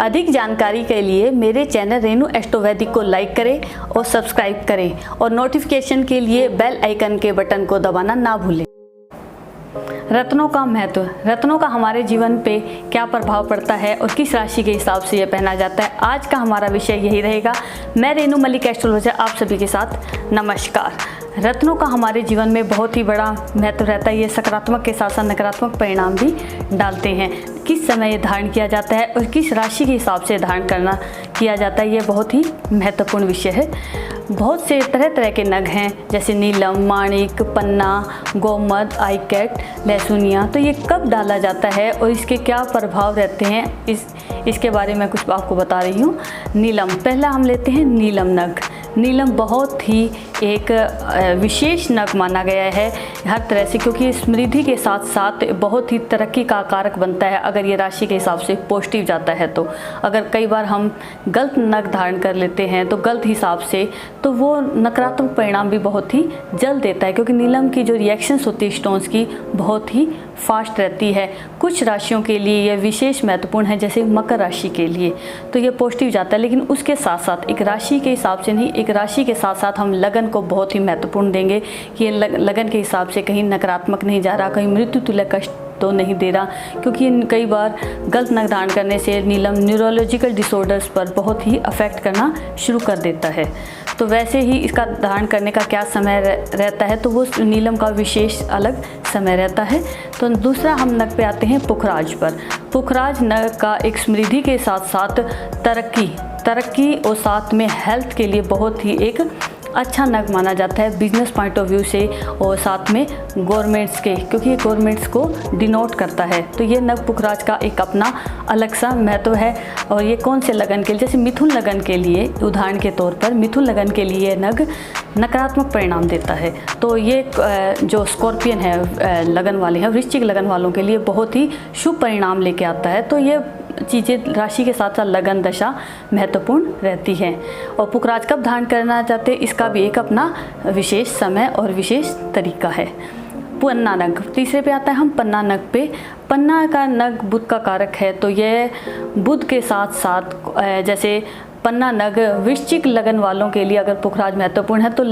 अधिक जानकारी के लिए मेरे चैनल रेनू एस्ट्रो वैदिक को लाइक करें और सब्सक्राइब करें और नोटिफिकेशन के लिए बेल आइकन के बटन को दबाना ना भूलें। रत्नों का महत्व। रत्नों का हमारे जीवन पे क्या प्रभाव पड़ता है और किस राशि के हिसाब से ये पहना जाता है, आज का हमारा विषय यही रहेगा। मैं रेनू मलिक एस्ट्रोलॉजर आप सभी के साथ नमस्कार। रत्नों का हमारे जीवन में बहुत ही बड़ा महत्व रहता है। ये सकारात्मक के साथ साथ नकारात्मक परिणाम भी डालते हैं। किस समय ये धारण किया जाता है और किस राशि के हिसाब से धारण करना किया जाता है, ये बहुत ही महत्वपूर्ण विषय है। बहुत से तरह तरह के नग हैं, जैसे नीलम, माणिक, पन्ना, गोमद, आईकैट, लहसुनिया। तो ये कब डाला जाता है और इसके क्या प्रभाव रहते हैं, इसके बारे में कुछ आपको बता रही हूँ। नीलम, पहला हम लेते हैं नीलम नग। नीलम बहुत ही एक विशेष नग माना गया है हर तरह से, क्योंकि समृद्धि के साथ साथ बहुत ही तरक्की का कारक बनता है अगर ये राशि के हिसाब से पॉजिटिव जाता है। तो अगर कई बार हम गलत नग धारण कर लेते हैं तो गलत हिसाब से, तो वो नकारात्मक परिणाम भी बहुत ही जल्द देता है, क्योंकि नीलम की जो रिएक्शंस होती है स्टोन्स की बहुत ही फास्ट रहती है। कुछ राशियों के लिए यह विशेष महत्वपूर्ण है, जैसे मकर राशि के लिए तो ये पॉजिटिव जाता है। लेकिन उसके साथ साथ एक राशि के हिसाब से नहीं, एक राशि के साथ साथ हम लगन को बहुत ही महत्वपूर्ण देंगे कि ये लगन के हिसाब से कहीं नकारात्मक नहीं जा रहा, कहीं मृत्यु तुल्य कष्ट तो नहीं दे रहा, क्योंकि कई बार गलत नग धारण करने से नीलम न्यूरोलॉजिकल डिसऑर्डर्स पर बहुत ही अफेक्ट करना शुरू कर देता है। तो वैसे ही इसका धारण करने का क्या समय रहता है, तो वो नीलम का विशेष अलग समय रहता है। तो दूसरा हम नग पे आते हैं पुखराज पर। पुखराज नग का एक समृद्धि के साथ साथ तरक्की और साथ में हेल्थ के लिए बहुत ही एक अच्छा नग माना जाता है बिजनेस पॉइंट ऑफ व्यू से, और साथ में गवर्नमेंट्स के, क्योंकि ये गवर्नमेंट्स को डिनोट करता है। तो ये नग पुखराज का एक अपना अलग सा महत्व है। और ये कौन से लगन के लिए, जैसे मिथुन लगन के लिए, उदाहरण के तौर पर मिथुन लगन के लिए नग नकारात्मक परिणाम देता है। तो ये जो स्कॉर्पियन है लगन वाले हैं, वृश्चिक लगन वालों के लिए बहुत ही शुभ परिणाम लेके आता है। तो ये चीज़ें राशि के साथ साथ लगन दशा महत्वपूर्ण रहती है। और पुखराज कब धारण करना चाहते हैं, इसका भी एक अपना विशेष समय और विशेष तरीका है। पन्ना नग, तीसरे पे आता है हम पन्ना नग पे। पन्ना का नग बुध का कारक है, तो ये बुध के साथ साथ जैसे पन्ना नग वृश्चिक लगन वालों के लिए अगर पुखराज महत्वपूर्ण है, तो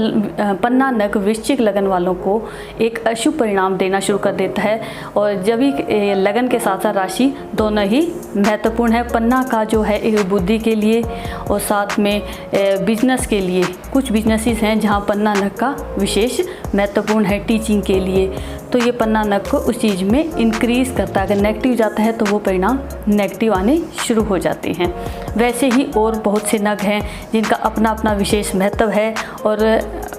पन्ना नग वृश्चिक लगन वालों को एक अशुभ परिणाम देना शुरू कर देता है। और जब भी लगन के साथ साथ राशि दोनों ही महत्वपूर्ण है। पन्ना का जो है एक बुद्धि के लिए और साथ में बिजनेस के लिए, कुछ बिजनेसेस हैं जहां पन्ना नग का विशेष महत्वपूर्ण है टीचिंग के लिए। तो ये पन्ना नग को उस चीज़ में इंक्रीज़ करता है। अगर नेगेटिव जाता है तो वो परिणाम नेगेटिव आने शुरू हो जाते हैं। वैसे ही और बहुत से नग हैं जिनका अपना अपना विशेष महत्व है और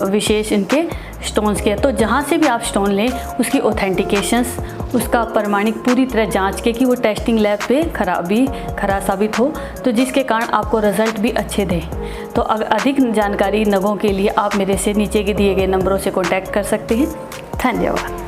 विशेष इनके स्टोन्स के। तो जहाँ से भी आप स्टोन लें उसकी ऑथेंटिकेशंस, उसका प्रमाणिक पूरी तरह जांच के कि वो टेस्टिंग लैब पे खरा साबित हो, तो जिसके कारण आपको रिजल्ट भी अच्छे दें। तो अधिक जानकारी नगों के लिए आप मेरे से नीचे के दिए गए नंबरों से कॉन्टैक्ट कर सकते हैं। धन्यवाद।